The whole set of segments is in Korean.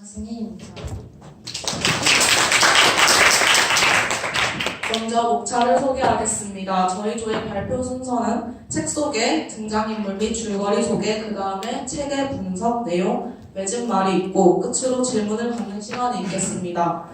승희입니다. 먼저 목차를 소개하겠습니다. 저희 조의 발표 순서는 책 소개, 등장인물 및 줄거리 소개, 그 다음에 책의 분석, 내용, 맺은 말이 있고 끝으로 질문을 받는 시간이 있겠습니다.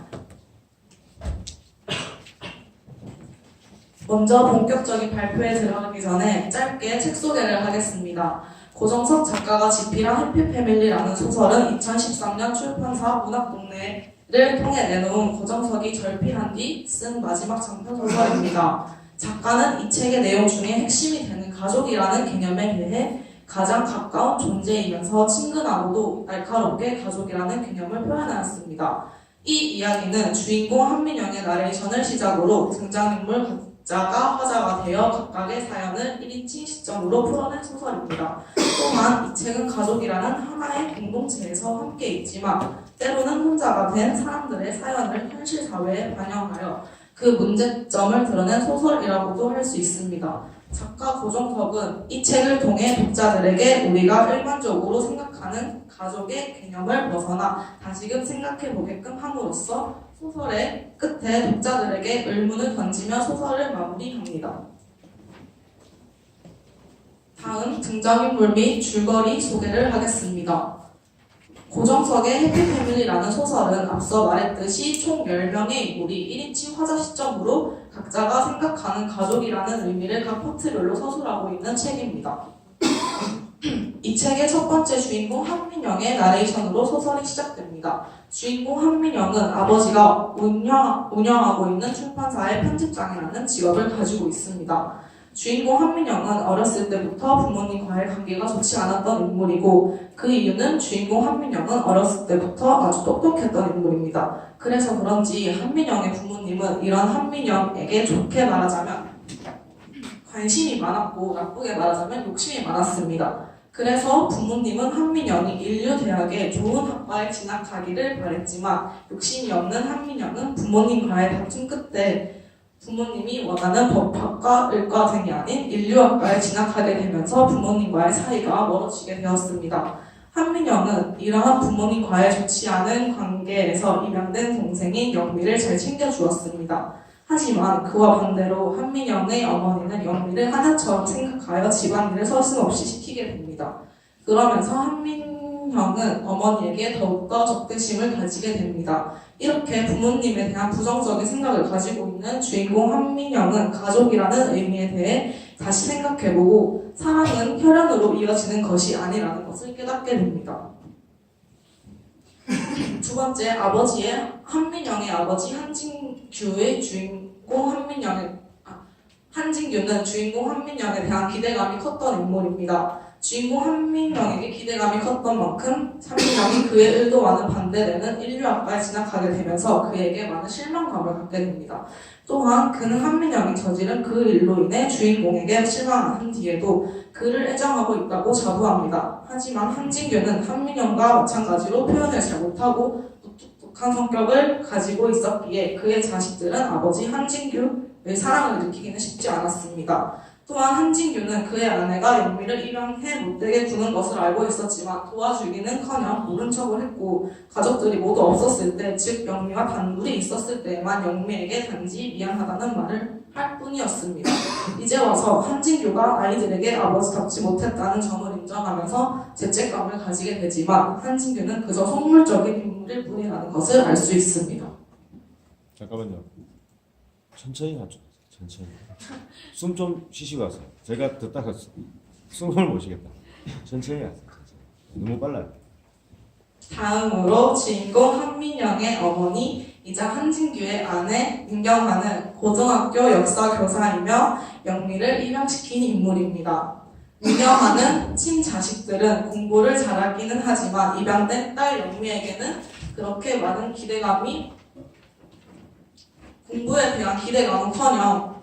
먼저 본격적인 발표에 들어가기 전에 짧게 책 소개를 하겠습니다. 고정석 작가가 집필한 해피패밀리라는 소설은 2013년 출판사 문학동네를 통해 내놓은 고정석이 절필한 뒤 쓴 마지막 장편 소설입니다. 작가는 이 책의 내용 중에 핵심이 되는 가족이라는 개념에 대해 가장 가까운 존재이면서 친근하고도 날카롭게 가족이라는 개념을 표현하였습니다. 이 이야기는 주인공 한민영의 나레이션을 시작으로 등장인물 각자가 화자가 되어 각각의 사연을 1인칭 시점으로 풀어낸 소설입니다. 또한 이 책은 가족이라는 하나의 공동체에서 함께 있지만 때로는 혼자가 된 사람들의 사연을 현실 사회에 반영하여 그 문제점을 드러낸 소설이라고도 할 수 있습니다. 작가 고정석은 이 책을 통해 독자들에게 우리가 일반적으로 생각하는 가족의 개념을 벗어나 다시금 생각해보게끔 함으로써 소설의 끝에 독자들에게 의문을 던지며 소설을 마무리합니다. 다음 등장인물 및 줄거리 소개를 하겠습니다. 고정석의 해피패밀리라는 소설은 앞서 말했듯이 총 10명의 인물이 1인칭 화자 시점으로 각자가 생각하는 가족이라는 의미를 각 파트별로 서술하고 있는 책입니다. 이 책의 첫 번째 주인공 한민영의 나레이션으로 소설이 시작됩니다. 주인공 한민영은 아버지가 운영하고 있는 출판사의 편집장이라는 직업을 가지고 있습니다. 주인공 한민영은 어렸을 때부터 부모님과의 관계가 좋지 않았던 인물이고 그 이유는 주인공 한민영은 어렸을 때부터 아주 똑똑했던 인물입니다. 그래서 그런지 한민영의 부모님은 이런 한민영에게 좋게 말하자면 관심이 많았고 나쁘게 말하자면 욕심이 많았습니다. 그래서 부모님은 한민영이 인류대학에 좋은 학과에 진학하기를 바랬지만 욕심이 없는 한민영은 부모님과의 다툼 끝에 부모님이 원하는 법학과 의과생이 아닌 인류학과에 진학하게 되면서 부모님과의 사이가 멀어지게 되었습니다. 한민영은 이러한 부모님과의 좋지 않은 관계에서 입양된 동생인 영미를 잘 챙겨주었습니다. 하지만 그와 반대로 한민영의 어머니는 영미를 하나처럼 생각하여 집안일을 서슴없이 시키게 됩니다. 그러면서 한민영은 어머니에게 더욱더 적대심을 가지게 됩니다. 이렇게 부모님에 대한 부정적인 생각을 가지고 있는 주인공 한민영은 가족이라는 의미에 대해 다시 생각해보고 사랑은 혈연으로 이어지는 것이 아니라는 것을 깨닫게 됩니다. 두 번째, 한민영의 아버지 한진규의 주인공 한진규는 주인공 한민영에 대한 기대감이 컸던 인물입니다. 주인공 한민영에게 기대감이 컸던 만큼 한민영이 그의 의도와는 반대되는 인류학과에 진학하게 되면서 그에게 많은 실망감을 갖게 됩니다. 또한 그는 한민영이 저지른 그 일로 인해 주인공에게 실망한 뒤에도 그를 애정하고 있다고 자부합니다. 하지만 한진규는 한민영과 마찬가지로 표현을 잘 못하고 무뚝뚝한 성격을 가지고 있었기에 그의 자식들은 아버지 한진규의 사랑을 느끼기는 쉽지 않았습니다. 또한 한진규는 그의 아내가 영미를 입양해 못되게 구는 것을 알고 있었지만 도와주기는커녕 모른 척을 했고 가족들이 모두 없었을 때, 즉 영미와 단둘이 있었을 때에만 영미에게 단지 미안하다는 말을 할 뿐이었습니다. 이제 와서 한진규가 아이들에게 아버지답지 못했다는 점을 인정하면서 죄책감을 가지게 되지만 한진규는 그저 속물적인 인물일 뿐이라는 것을 알 수 있습니다. 잠깐만요. 천천히 하죠. 천천히. 숨 좀 쉬시고 하세요. 제가 듣다가 숨을 못 쉬겠다. 천천히 하세요. 너무 빨라요. 다음으로 주인공 한민영의 어머니이자 한진규의 아내 민경아는 고등학교 역사 교사이며 영미를 입양시킨 인물입니다. 민경아는 친자식들은 공부를 잘하기는 하지만 입양된 딸 영미에게는 그렇게 많은 공부에 대한 기대감은커녕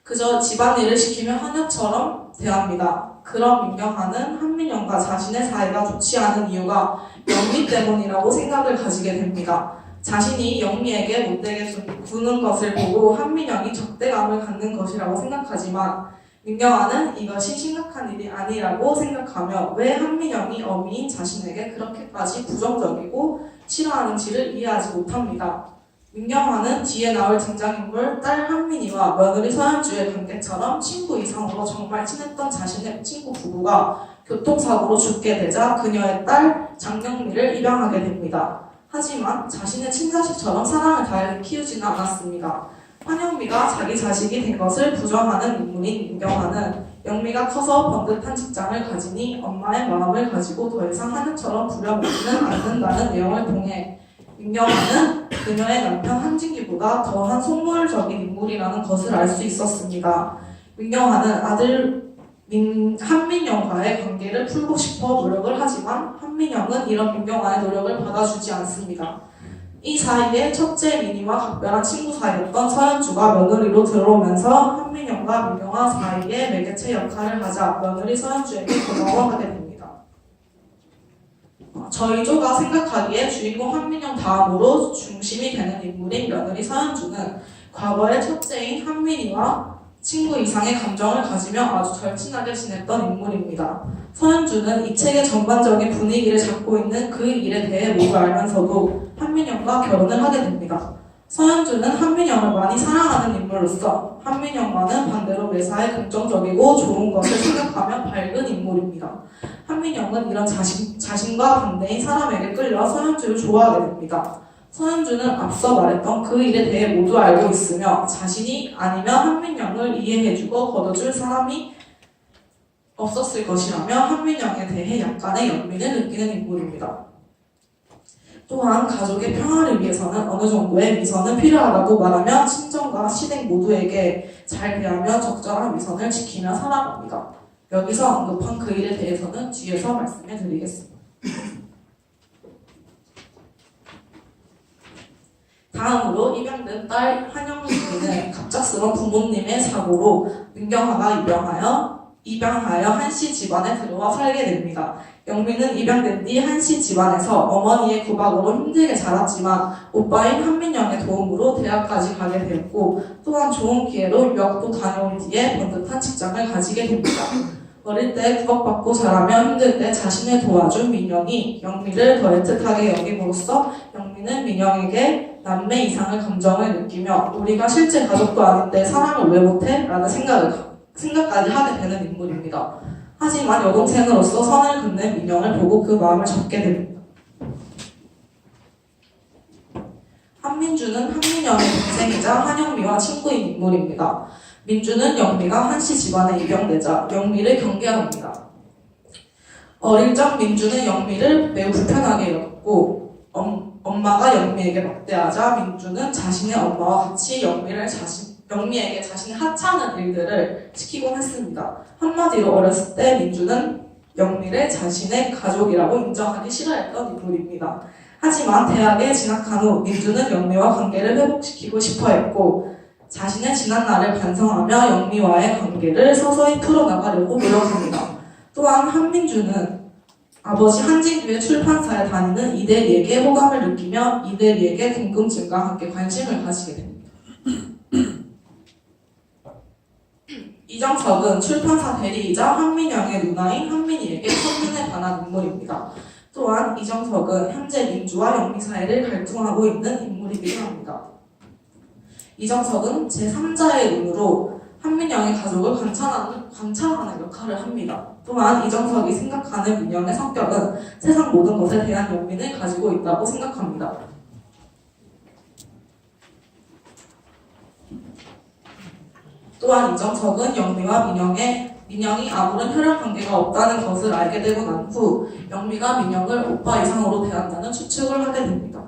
그저 집안일을 시키며 하녀처럼 대합니다. 그런 민경아는 한민영과 자신의 사이가 좋지 않은 이유가 영미 때문이라고 생각을 가지게 됩니다. 자신이 영미에게 못되게 구는 것을 보고 한민영이 적대감을 갖는 것이라고 생각하지만 민경아는 이것이 심각한 일이 아니라고 생각하며 왜 한민영이 어미인 자신에게 그렇게까지 부정적이고 싫어하는지를 이해하지 못합니다. 민경아는 뒤에 나올 등장인물 딸 한민이와 며느리 서현주의 관계처럼 친구 이상으로 정말 친했던 자신의 친구 부부가 교통사고로 죽게 되자 그녀의 딸 장영미를 입양하게 됩니다. 하지만 자신의 친자식처럼 사랑을 다해 키우지는 않았습니다. 한영미가 자기 자식이 된 것을 부정하는 인물인 민경아는 영미가 커서 번듯한 직장을 가지니 엄마의 마음을 가지고 더 이상 하늘처럼 부려먹지는 않는다는 내용을 통해 민경아는 그녀의 남편 한진기보다 더한 속물적인 인물이라는 것을 알 수 있었습니다. 민경아는 아들 한민영과의 관계를 풀고 싶어 노력을 하지만 한민영은 이런 민경아의 노력을 받아주지 않습니다. 이 사이에 첫째 민희와 각별한 친구 사이였던 서현주가 며느리로 들어오면서 한민영과 민경아 사이에 매개체 역할을 하자 며느리 서현주에게 고마워하게 됩니다. 저희 조가 생각하기에 주인공 한민영 다음으로 중심이 되는 인물인 며느리 서현주는 과거의 첫째인 한민희와 친구 이상의 감정을 가지며 아주 절친하게 지냈던 인물입니다. 서현주는 이 책의 전반적인 분위기를 잡고 있는 그 일에 대해 모두 알면서도 한민영과 결혼을 하게 됩니다. 서현주는 한민영을 많이 사랑하는 인물로서 한민영과는 반대로 매사에 긍정적이고 좋은 것을 생각하며 밝은 인물입니다. 한민영은 이런 자신과 반대인 사람에게 끌려 서현주를 좋아하게 됩니다. 서현주는 앞서 말했던 그 일에 대해 모두 알고 있으며 자신이 아니면 한민영을 이해해주고 걷어줄 사람이 없었을 것이라며 한민영에 대해 약간의 연민을 느끼는 인물입니다. 또한 가족의 평화를 위해서는 어느 정도의 위선은 필요하다고 말하며 친정과 시댁 모두에게 잘 대하며 적절한 위선을 지키며 살아갑니다. 여기서 언급한 그 일에 대해서는 뒤에서 말씀해 드리겠습니다. 다음으로 입양된 딸 한영미는 갑작스러운 부모님의 사고로 민경아가 입양하여 한씨 집안에 들어와 살게 됩니다. 영미는 입양된 뒤 한씨 집안에서 어머니의 구박으로 힘들게 자랐지만 오빠인 한민영의 도움으로 대학까지 가게 되었고 또한 좋은 기회로 유학도 다녀온 뒤에 번듯한 직장을 가지게 됩니다. 어릴 때 구박받고 자라며 힘들 때 자신을 도와준 민영이 영미를 더 애틋하게 여김으로써 영미는 민영에게 남매 이상의 감정을 느끼며 우리가 실제 가족도 아닌데 사랑을 왜 못해? 라는 생각까지 하게 되는 인물입니다. 하지만 여동생으로서 선을 긋는 민영을 보고 그 마음을 접게 됩니다. 한민주는 한민영의 동생이자 한영미와 친구인 인물입니다. 민주는 영미가 한씨 집안에 입양되자 영미를 경계합니다. 어릴 적 민주는 영미를 매우 불편하게 여겼고 엄마가 영미에게 막대하자 민주는 자신의 엄마와 같이 영미에게 자신의 하찮은 일들을 시키곤 했습니다. 한마디로 어렸을 때 민주는 영미를 자신의 가족이라고 인정하기 싫어했던 인물입니다. 하지만 대학에 진학한 후 민주는 영미와 관계를 회복시키고 싶어 했고 자신의 지난날을 반성하며 영미와의 관계를 서서히 풀어나가려고 노력합니다. 또한 한민주는 아버지 한진규의 출판사에 다니는 이대리에게 호감을 느끼며 이대리에게 궁금증과 함께 관심을 가지게 됩니다. 이정석은 출판사 대리이자 한민영의 누나인 한민이에게 첫눈에 반한 인물입니다. 또한 이정석은 현재 민주와 영미 사이를 갈등하고 있는 인물이기도 합니다. 이정석은 제3자의 눈으로 한민영의 가족을 관찰하는 역할을 합니다. 또한 이정석이 생각하는 민영의 성격은 세상 모든 것에 대한 연민을 가지고 있다고 생각합니다. 또한 이정석은 영미와 민영이 아무런 혈연 관계가 없다는 것을 알게 되고 난 후 영미가 민영을 오빠 이상으로 대한다는 추측을 하게 됩니다.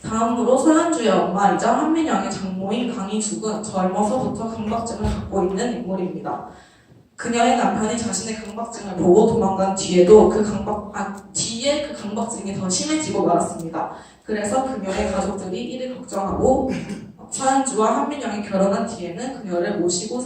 다음으로 서현주의 엄마이자 한민영의 장모인 강희숙은 젊어서부터 강박증을 갖고 있는 인물입니다. 그녀의 남편이 자신의 강박증을 보고 도망간 뒤에도 그 강박증이 더 심해지고 말았습니다. 그래서 그녀의 가족들이 이를 걱정하고 서현주와 한민영이 결혼한 뒤에는 그녀를 모시고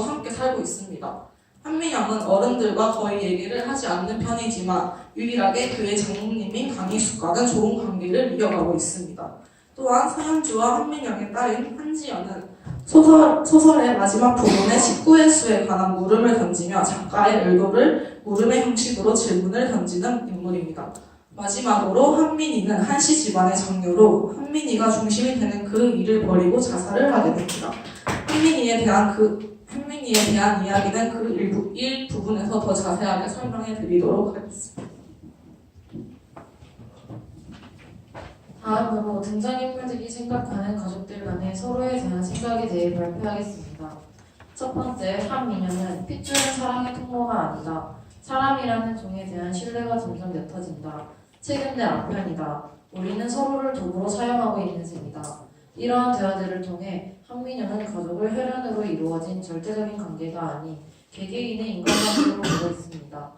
함께 살고 있습니다. 한민영은 어른들과 거의 얘기를 하지 않는 편이지만 유일하게 그의 장모님인 강희숙과는 좋은 관계를 이어가고 있습니다. 또한 서현주와 한민영의 딸인 한지연은 소설의 마지막 부분에 19의 수에 관한 물음을 던지며 작가의 의도를 물음의 형식으로 질문을 던지는 인물입니다. 마지막으로 한민이는 한씨 집안의 장녀로 한민이가 중심이 되는 그 일을 버리고 자살을 하게 됩니다. 한민이에 대한 이야기는 그 일부분에서 더 자세하게 설명해 드리도록 하겠습니다. 다음으로 등장인물들이 생각하는 가족들 간의 서로에 대한 생각에 대해 발표하겠습니다. 첫 번째, 한민영은 핏줄은 사랑의 통로가 아니다. 사람이라는 종에 대한 신뢰가 점점 옅어진다. 책은 내 앞편이다. 우리는 서로를 도구로 사용하고 있는 셈이다. 이러한 대화들을 통해 한민영은 가족을 혈연으로 이루어진 절대적인 관계가 아닌 개개인의 인간관계로 보고 있습니다.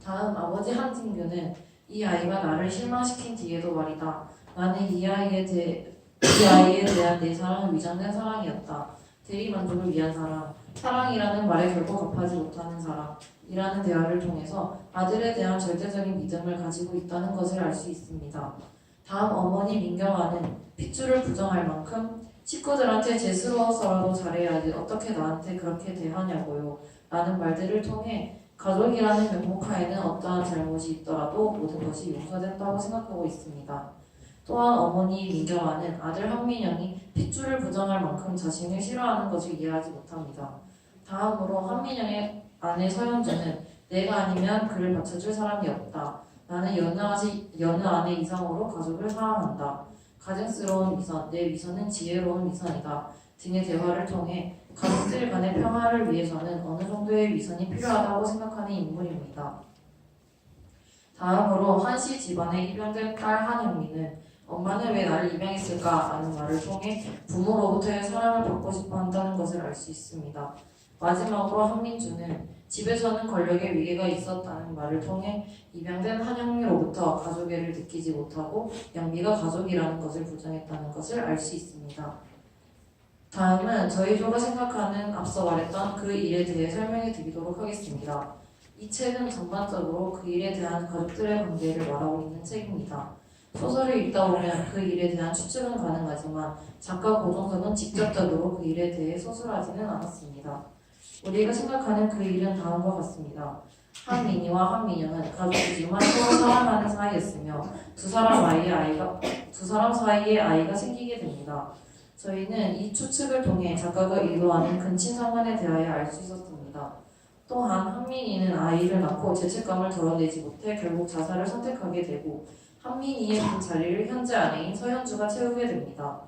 다음, 아버지 한진규는 이 아이가 나를 실망시킨 뒤에도 말이다. 나는 이 아이에 대한 내 사랑은 위장된 사랑이었다. 대리만족을 위한 사랑, 사랑이라는 말에 결코 갚하지 못하는 사랑이라는 대화를 통해서 아들에 대한 절대적인 믿음을 가지고 있다는 것을 알 수 있습니다. 다음, 어머니 민경아는 핏줄을 부정할 만큼 식구들한테 재수로워서라도 잘해야지 어떻게 나한테 그렇게 대하냐고요 라는 말들을 통해 가족이라는 명목하에는 어떠한 잘못이 있더라도 모든 것이 용서된다고 생각하고 있습니다. 또한 어머니 민경아는 아들 한민영이 핏줄을 부정할 만큼 자신을 싫어하는 것을 이해하지 못합니다. 다음으로 한민영의 아내 서현주는 내가 아니면 그를 받쳐줄 사람이 없다. 나는 여느 아내 이상으로 가족을 사랑한다. 가증스러운 위선, 내 위선은 지혜로운 위선이다. 등의 대화를 통해 가족들 간의 평화를 위해서는 어느 정도의 위선이 필요하다고 생각하는 인물입니다. 다음으로 한씨 집안에 입양된 딸 한영미는 엄마는 왜 나를 입양했을까? 라는 말을 통해 부모로부터의 사랑을 받고 싶어 한다는 것을 알 수 있습니다. 마지막으로 한민주는 집에서는 권력의 위계가 있었다는 말을 통해 입양된 한영미로부터 가족애를 느끼지 못하고 영미가 가족이라는 것을 부정했다는 것을 알 수 있습니다. 다음은 저희조가 생각하는 앞서 말했던 그 일에 대해 설명해 드리도록 하겠습니다. 이 책은 전반적으로 그 일에 대한 가족들의 관계를 말하고 있는 책입니다. 소설을 읽다 보면 그 일에 대한 추측은 가능하지만 작가 고종석은 직접적으로 그 일에 대해 서술하지는 않았습니다. 우리가 생각하는 그 일은 다음과 같습니다. 한민이와 한민영은 가족이지만 서로 사랑하는 사이였으며 두 사람 사이에 아이가 생기게 됩니다. 저희는 이 추측을 통해 작가가 의도하는 근친 상관에 대하여 알 수 있었습니다. 또한 한민이는 아이를 낳고 죄책감을 덜어내지 못해 결국 자살을 선택하게 되고 한민이의 빈 자리를 현재 아내인 서현주가 채우게 됩니다.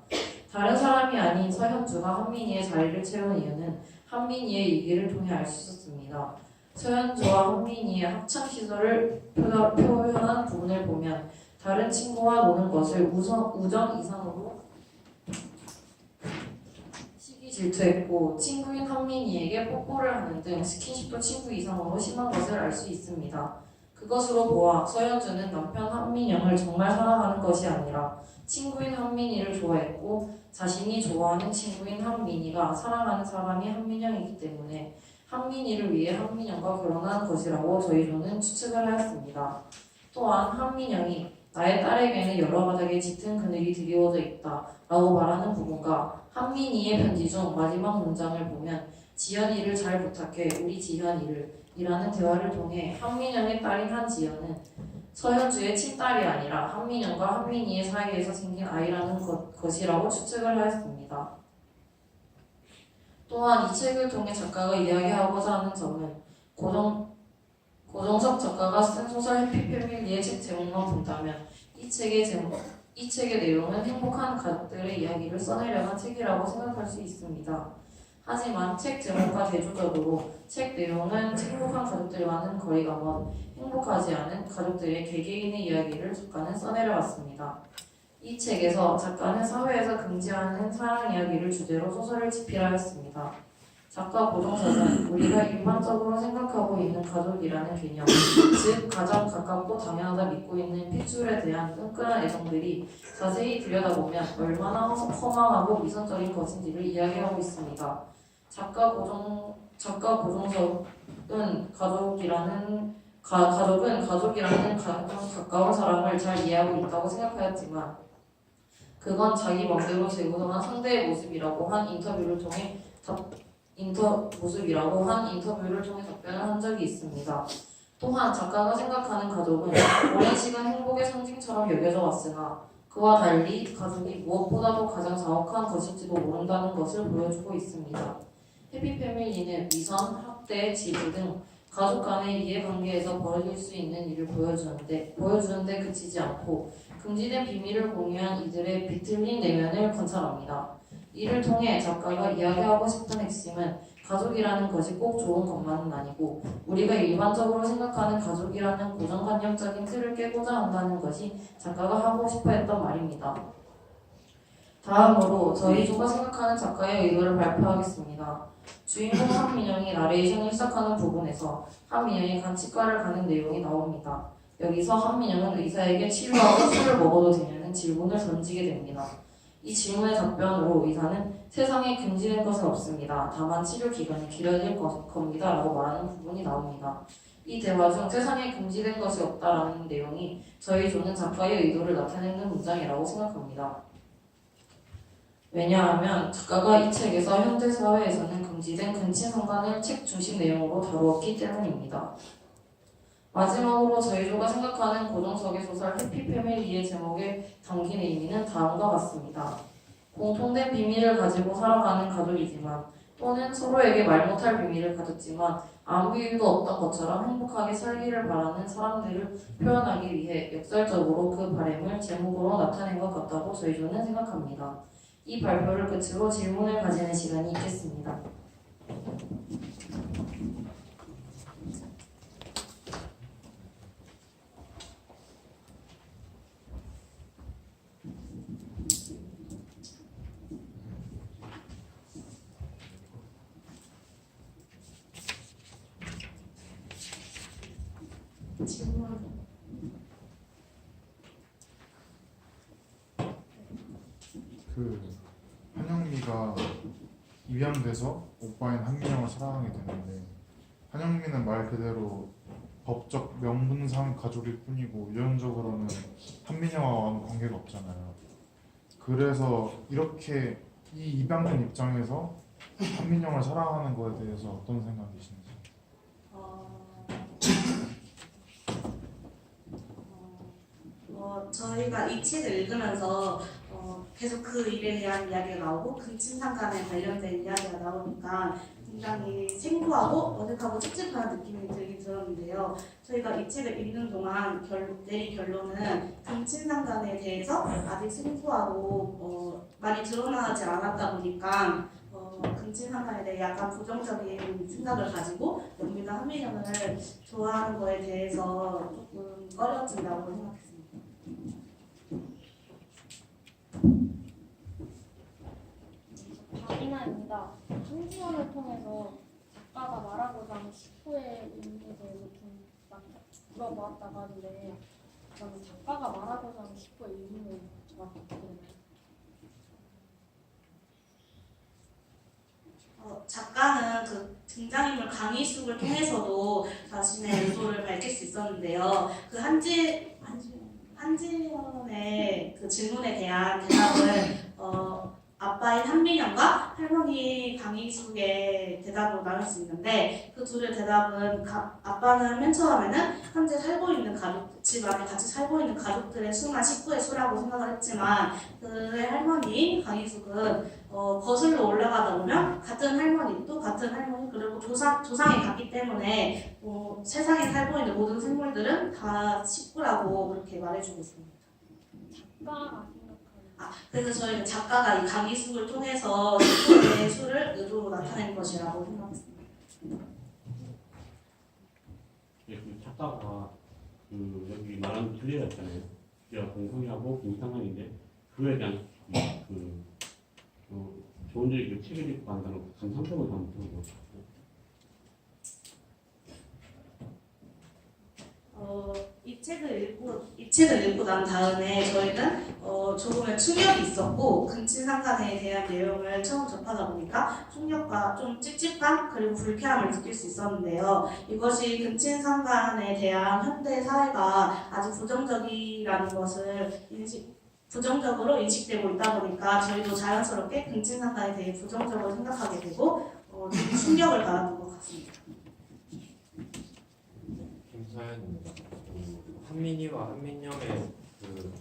다른 사람이 아닌 서현주가 한민이의 자리를 채운 이유는 한민이의 얘기를 통해 알 수 있었습니다. 서현주와 한민이의 학창 시절을 표현한 부분을 보면 다른 친구와 노는 것을 우정 이상으로 시기 질투했고 친구인 한민이에게 뽀뽀를 하는 등 스킨십도 친구 이상으로 심한 것을 알 수 있습니다. 그것으로 보아 서현주는 남편 한민영을 정말 사랑하는 것이 아니라 친구인 한민이를 좋아했고 자신이 좋아하는 친구인 한민이가 사랑하는 사람이 한민영이기 때문에 한민이를 위해 한민영과 결혼한 것이라고 저희로는 추측을 하였습니다. 또한 한민영이 나의 딸에게는 여러 바닥에 짙은 그늘이 드리워져 있다 라고 말하는 부분과 한민이의 편지 중 마지막 문장을 보면 지연이를 잘 부탁해 우리 지연이를 이라는 대화를 통해 한민영의 딸인 한지연은 서현주의 친딸이 아니라 한민영과 한민이의 사이에서 생긴 아이라는 것이라고 추측을 하였습니다. 또한 이 책을 통해 작가가 이야기하고자 하는 점은 고정석 작가가 쓴 소설 해피패밀리의 책 제목만 본다면 이 책의 내용은 행복한 가족들의 이야기를 써내려간 책이라고 생각할 수 있습니다. 하지만 책 제목과 대조적으로 책 내용은 행복한 가족들과는 거리가 먼 행복하지 않은 가족들의 개개인의 이야기를 작가는 써내려왔습니다. 이 책에서 작가는 사회에서 금지하는 사랑 이야기를 주제로 소설을 집필하였습니다. 작가 고종석은 우리가 일반적으로 생각하고 있는 가족이라는 개념, 즉 가장 가깝고 당연하다 믿고 있는 핏줄에 대한 끈끈한 애정들이 자세히 들여다보면 얼마나 허망하고 위선적인 것인지를 이야기하고 있습니다. 작가 고종석은 가족은 가장 가까운 사람을 잘 이해하고 있다고 생각하였지만 그건 자기 맘대로 재구성한 상대의 모습이라고 한 인터뷰를 통해 답변을 한 적이 있습니다. 또한 작가가 생각하는 가족은 오랜 시간 행복의 상징처럼 여겨져 왔으나 그와 달리 가족이 무엇보다도 가장 자욱한 것일지도 모른다는 것을 보여주고 있습니다. 해피패밀리는 위선, 학대, 지지 등 가족 간의 이해관계에서 벌어질 수 있는 일을 보여주는데 그치지 않고 금지된 비밀을 공유한 이들의 비틀린 내면을 관찰합니다. 이를 통해 작가가 이야기하고 싶은 핵심은 가족이라는 것이 꼭 좋은 것만은 아니고 우리가 일반적으로 생각하는 가족이라는 고정관념적인 틀을 깨고자 한다는 것이 작가가 하고 싶어 했던 말입니다. 다음으로 저희조가 생각하는 작가의 의도를 발표하겠습니다. 주인공 한민영이 나레이션을 시작하는 부분에서 한민영이 간치과를 가는 내용이 나옵니다. 여기서 한민영은 의사에게 치료하고 술을 먹어도 되냐는 질문을 던지게 됩니다. 이 질문의 답변으로 의사는 세상에 금지된 것은 없습니다. 다만 치료 기간이 길어질 겁니다. 라고 말하는 부분이 나옵니다. 이 대화 중 세상에 금지된 것이 없다라는 내용이 저희조는 작가의 의도를 나타내는 문장이라고 생각합니다. 왜냐하면 작가가 이 책에서 현대사회에서는 금지된 근친상간을 책 중심 내용으로 다루었기 때문입니다. 마지막으로 저희조가 생각하는 고정석의 소설 해피패밀리의 제목에 담긴 의미는 다음과 같습니다. 공통된 비밀을 가지고 살아가는 가족이지만 또는 서로에게 말 못할 비밀을 가졌지만 아무 일도 없던 것처럼 행복하게 살기를 바라는 사람들을 표현하기 위해 역설적으로 그 바람을 제목으로 나타낸 것 같다고 저희조는 생각합니다. 이 발표를 끝으로 질문을 가지는 시간이 있겠습니다. 한영미가 입양돼서 오빠인 한민영을 사랑하게 되는데 한영미는 말 그대로 법적 명분상 가족일 뿐이고 유연적으로는 한민영하고 아무 관계가 없잖아요. 그래서 이렇게 이 입양된 입장에서 한민영을 사랑하는 거에 대해서 어떤 생각이신지? 저희가 이 책을 읽으면서 계속 그 일에 대한 이야기가 나오고 근친상간에 관련된 이야기가 나오니까 굉장히 생소하고 어색하고 찝찝한 느낌이 들긴 들었는데요. 저희가 이 책을 읽는 동안 내린 결론은 근친상간에 대해서 아직 생소하고 많이 드러나지 않았다 보니까 근친상간에 대해 약간 부정적인 생각을 가지고 영미가 한민영을 좋아하는 거에 대해서 조금 꺼려진다고 생각했습니다. 박인아입니다. 한지원을 통해서 작가가 말하고자 하는 10호의 의미에 대해서 좀 물어보았다고 하는데 그러면 작가가 말하고자 하는 10호의 의미는 정확히 어떻게 되나요? 작가는 그 등장인물 강희숙을 통해서도 자신의 의도를 밝힐 수 있었는데요. 그 한지원의 그 질문에 대한 대답을 아빠인 한민영과 할머니 강희숙의 대답으로 나눌 수 있는데 그 둘의 대답은 아빠는 맨 처음에는 현재 살고 있는 집 안에 같이 살고 있는 가족들의 수나 식구의 수라고 생각을 했지만 그의 할머니 강희숙은 거슬러 올라가다 보면 같은 할머니 또 같은 할머니 그리고 조상이 같기 때문에 세상에 살고 있는 모든 생물들은 다 식구라고 그렇게 말해주고 있습니다. 작가가 그래서 저희는 작가가 이 강희숙을 통해서 식구의 수를 의도로 나타낸 것이라고 생각했습니다. 예, 그 작가가 여기 말하는 틀리가 있잖아요. 우리가 공성이하고 공상관인데 그거에 대한 조원들이 그 책을 읽고 간다는 감상평을 한번 들어보고 이 책을 읽고 난 다음에 저희는 조금의 충격이 있었고 근친상간에 대한 내용을 처음 접하다 보니까 충격과 좀 찝찝함 그리고 불쾌함을 느낄 수 있었는데요. 이것이 근친상간에 대한 현대 사회가 아주 부정적이라는 것을 부정적으로 인식되고 있다 보니까 저희도 자연스럽게 근친상간에 대해 부정적으로 생각하게 되고 좀 충격을 받았던 것 같습니다. 김서연입니다. 한민이와 한민영의 그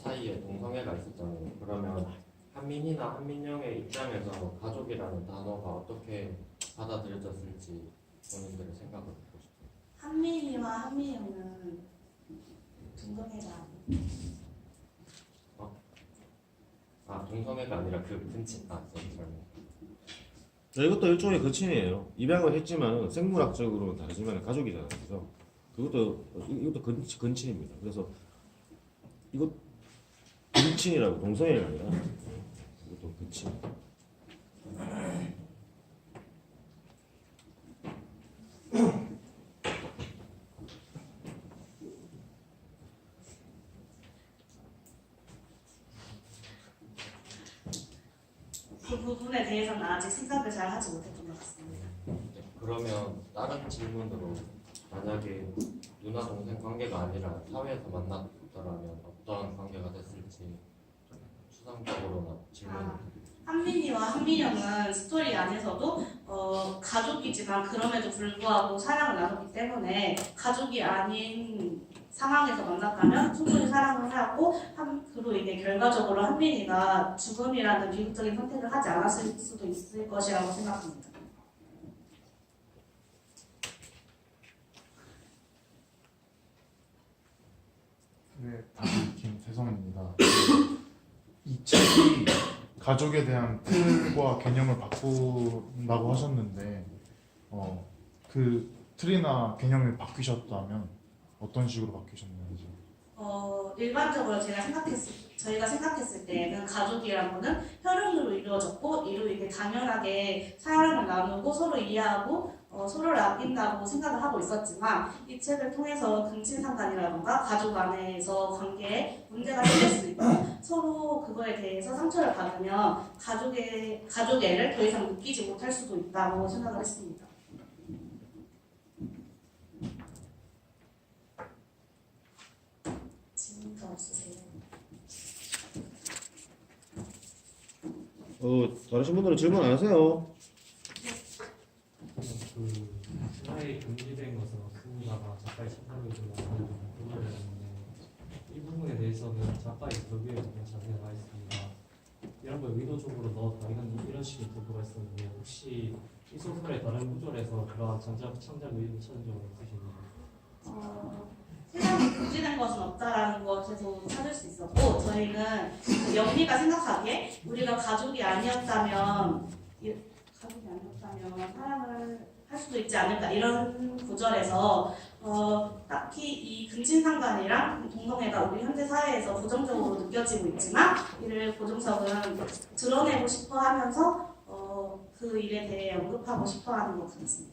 사이에 동성애가 있었잖아요. 그러면 한민이나 한민영의 입장에서 가족이라는 단어가 어떻게 받아들여졌을지 본인들의 생각을 듣고 싶어요. 한민이와 한민영은 동성애가 아니에요. 동성애가 아니라 그 근친 설명. 이것도 일종의 근친이에요. 입양을 했지만 생물학적으로는 다르지만 가족이잖아요. 그래서 이것도 근친입니다. 그래서 이것 근친이라고 동성애가 아니라 이것도 근친. 그 부분에 대해서는 아직 생각을 잘 하지 못했던 것 같습니다. 그러면 다른 질문으로 만약에 누나 동생 관계가 아니라 사회에서 만났더라면 어떤 관계가 됐을지 추상적으로나 질문. 한민이와 한민영은 스토리 안에서도 가족이지만 그럼에도 불구하고 사랑을 나눴기 때문에 가족이 아닌 상황에서 만났다면 충분히 사랑을 하고 그로 인해 결과적으로 한민이가 죽음이라는 비극적인 선택을 하지 않았을 수도 있을 것이라고 생각합니다. 네, 다시 김태성입니다. 이 책이 가족에 대한 틀과 개념을 바꾼다고 하셨는데 그 틀이나 개념이 바뀌셨다면 어떤 식으로 바뀌셨는지. 일반적으로 저희가 생각했을 때는 가족이란 거는 혈연으로 이루어졌고 이로 인해 당연하게 사랑을 나누고 서로 이해하고 서로를 아낀다고 생각을 하고 있었지만 이 책을 통해서 근친상간이라던가 가족 안에서 관계에 문제가 생길 수 있고 서로 그거에 대해서 상처를 받으면 가족애를 더 이상 느끼지 못할 수도 있다고 생각을 했습니다. 질문도 없으세요? 다르신 분들은 질문 안 하세요? 그 사회에 금지된 것은 없습니다가 작가의 심사를 좀 나타내는 부분을 했는데 이 부분에 대해서는 작가의 저기에 정말 자세히 나와 있습니다. 이런 걸 의도적으로 넣었다 이런 식의 도구가 있었는데 혹시 이 소설의 다른 구절에서 그러한 창작 의도를 찾은 적은 없으신가요? 세상에 금지된 것은 없다라는 것에서 찾을 수 있었고 저희는 그 영리가 생각하기에 우리가 가족이 아니었다면 사랑을 할 수도 있지 않을까 이런 구절에서 딱히 이 근친상간이랑 동성애가 우리 현대 사회에서 부정적으로 느껴지고 있지만 이를 고종석은 드러내고 싶어 하면서 그 일에 대해 언급하고 싶어 하는 것 같습니다.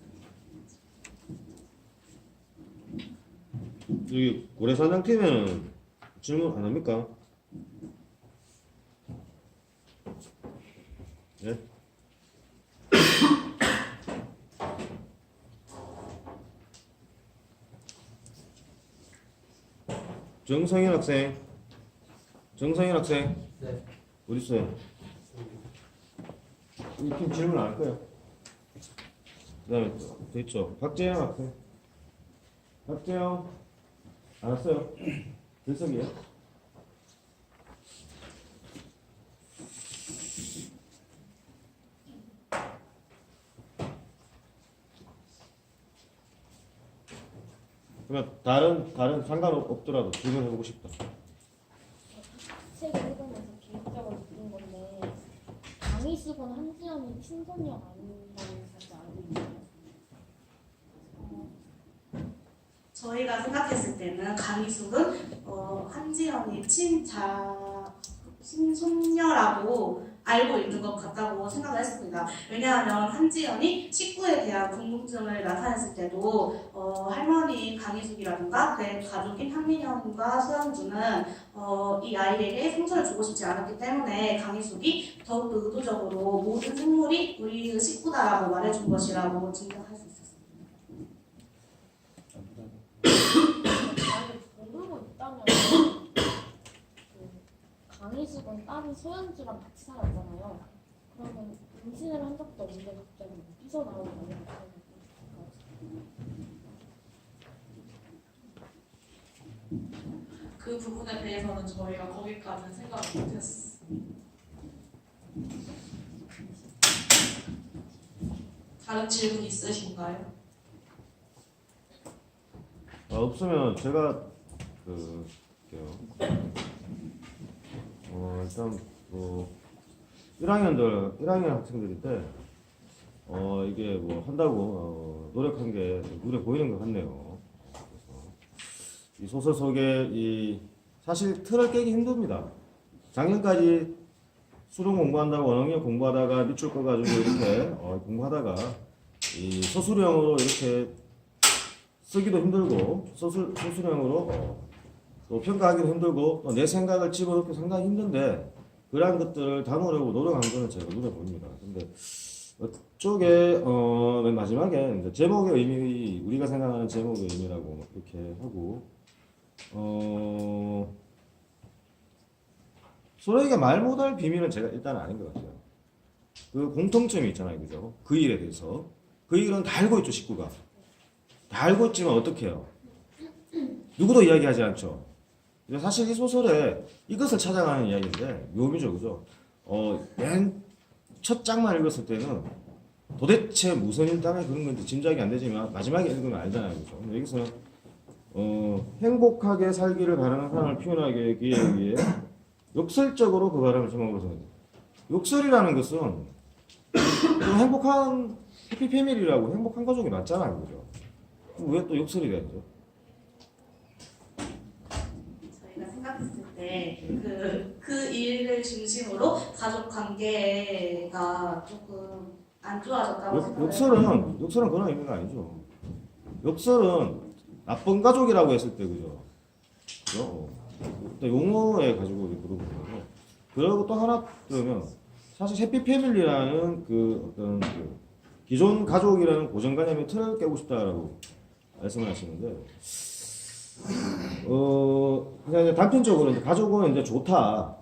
여기 고래사냥팀에는 질문 안 합니까? 네? 정성현 학생. 네. 어디 있어요? 이 팀 질문 안 할 거예요. 그다음에 또 있죠. 박재영 학생. 박재영. 안 왔어요? 들썩이에요? 그러면 다른 상관없더라도 질문해보고 싶다. 책을 읽으면서 개인적으로 느낀 건데 강희숙은 한지연이 친손녀 아닌다는 사실 알고 있나요? 저희가 생각했을 때는 강희숙은 한지연이 친손녀라고 알고 있는 것 같다고 생각을 했습니다. 왜냐하면 한지연이 식구에 대한 궁금증을 나타냈을 때도 할머니 강희숙이라든가 그의 가족인 한민영과 소영주는 이 아이에게 상처를 주고 싶지 않았기 때문에 강희숙이 더욱더 의도적으로 모든 생물이 우리 식구다라고 말해준 것이라고 짐작할 수 있었습니다. 만약 모르고 있다면 강희숙은 딸인 소연주랑 같이 살았잖아요. 그러면 임신을 한 적도 없는데 갑자기 어디서 나온 거예요? 그 부분에 대해서는 저희가 거기까지는 생각을 못했어요. 다른 질문 있으신가요? 없으면 제가 할게요. 일단 1학년 학생들일 때 이게 뭐 한다고 노력한 게 눈에 보이는 것 같네요. 그래서 이 소설 속에 이 사실 틀을 깨기 힘듭니다. 작년까지 수능 공부한다고 원어민을 공부하다가 밑줄 꺼가지고 이렇게 공부하다가 이 서술형으로 이렇게 쓰기도 힘들고 서술형으로 또 평가하기도 힘들고 또 내 생각을 집어넣기 상당히 힘든데 그러한 것들을 담으려고 노력한 거는 제가 눈에 보입니다. 근데 이쪽에 맨 마지막에 이제 제목의 의미, 우리가 생각하는 제목의 의미라고 이렇게 하고 소라이가 말 못할 비밀은 제가 일단 아닌 것 같아요. 그 공통점이 있잖아요, 그죠? 그 일에 대해서 그 일은 다 알고 있죠, 식구가. 다 알고 있지만 어떻게 해요? 누구도 이야기하지 않죠. 사실 이 소설에 이것을 찾아가는 이야기인데 묘미죠, 그죠? 맨 첫 장만 읽었을 때는 도대체 무슨 일 때문에 그런 건지 짐작이 안 되지만 마지막에 읽으면 알잖아요, 그죠? 근데 여기서는 행복하게 살기를 바라는 사람을 표현하기 위해 욕설적으로 그 바람을 제목으로 썼는데 욕설이라는 것은 좀 행복한 해피패밀리라고 행복한 가족이 맞잖아요, 그죠? 왜 또 욕설이 되죠? 저희가 생각했을 때 그 일을 중심으로 가족 관계가 조금 안 좋아졌다고 생각해요. 욕설은 그런 의미가 아니죠. 욕설은 나쁜 가족이라고 했을 때 그죠? 그죠? 또 용어에 가지고 부르는 거고. 그리고 또 하나 들으면 사실 해피패밀리라는 그 어떤 그 기존 가족이라는 고정관념의 틀을 깨고 싶다라고 말씀을 하시는데 그냥 이제 단편적으로 이제 가족은 이제 좋다.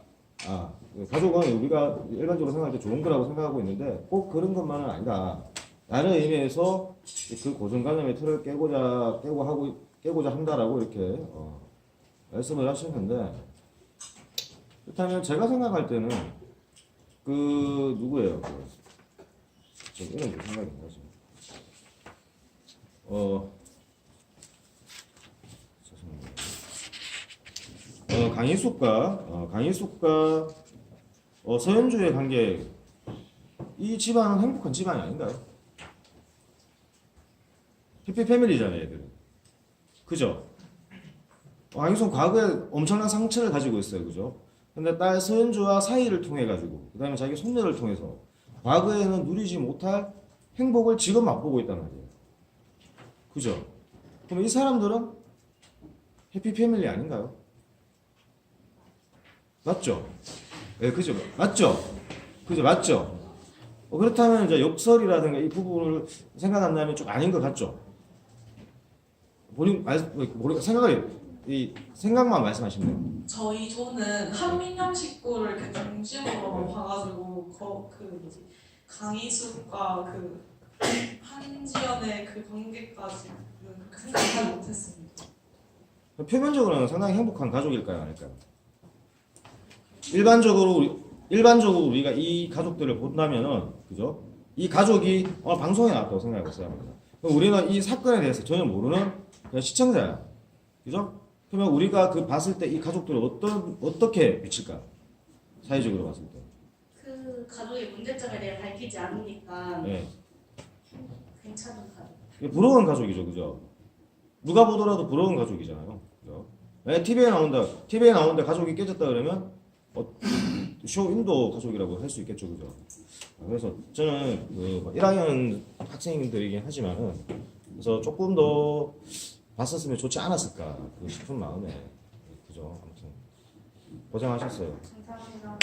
가족은 우리가 일반적으로 생각할 때 좋은 거라고 생각하고 있는데 꼭 그런 것만은 아니다. 라는 의미에서 그 고정관념의 틀을 깨고자 한다라고 이렇게 말씀을 하시는데 그렇다면 제가 생각할 때는 그 누구예요? 좀 이런 게 생각이 나죠. 강희숙과 서현주의 관계, 이 집안은 행복한 집안이 아닌가요? 해피패밀리잖아요, 애들은. 그죠? 강희숙은 과거에 엄청난 상처를 가지고 있어요, 그죠? 근데 딸 서현주와 사이를 통해가지고, 그 다음에 자기 손녀를 통해서, 과거에는 누리지 못할 행복을 지금 맛보고 있단 말이에요. 그죠? 그럼 이 사람들은 해피패밀리 아닌가요? 맞죠? 네, 그죠? 맞죠? 그죠? 맞죠? 그렇다면 이제 욕설이라든가 이 부분을 생각한다면 좀 아닌 것 같죠? 생각만 말씀하시면 저는 한민영 식구를 이렇게 중심으로 봐가지고 강희숙과 그 한지연의 그 관계까지는 그렇게 생각하지 못했습니다. 표면적으로는 상당히 행복한 가족일까요, 아닐까요? 일반적으로 우리가 이 가족들을 본다면은, 그죠? 이 가족이 방송에 나왔다고 생각해봤어야 합니다. 그럼 우리는 이 사건에 대해서 전혀 모르는 그냥 시청자야. 그죠? 그러면 우리가 봤을 때 이 가족들을 어떻게 비칠까? 사회적으로 봤을 때. 그 가족의 문제점에 대해 밝히지 않으니까 네. 괜찮은 가족. 부러운 가족이죠, 그죠? 누가 보더라도 부러운 가족이잖아요. 그죠? TV에 나오는데 가족이 깨졌다 그러면 쇼인도 가족이라고 할 수 있겠죠, 그죠? 그래서 저는 1학년 학생들이긴 하지만은 그래서 조금 더 봤었으면 좋지 않았을까 싶은 마음에 그죠? 아무튼 고생하셨어요. 감사합니다.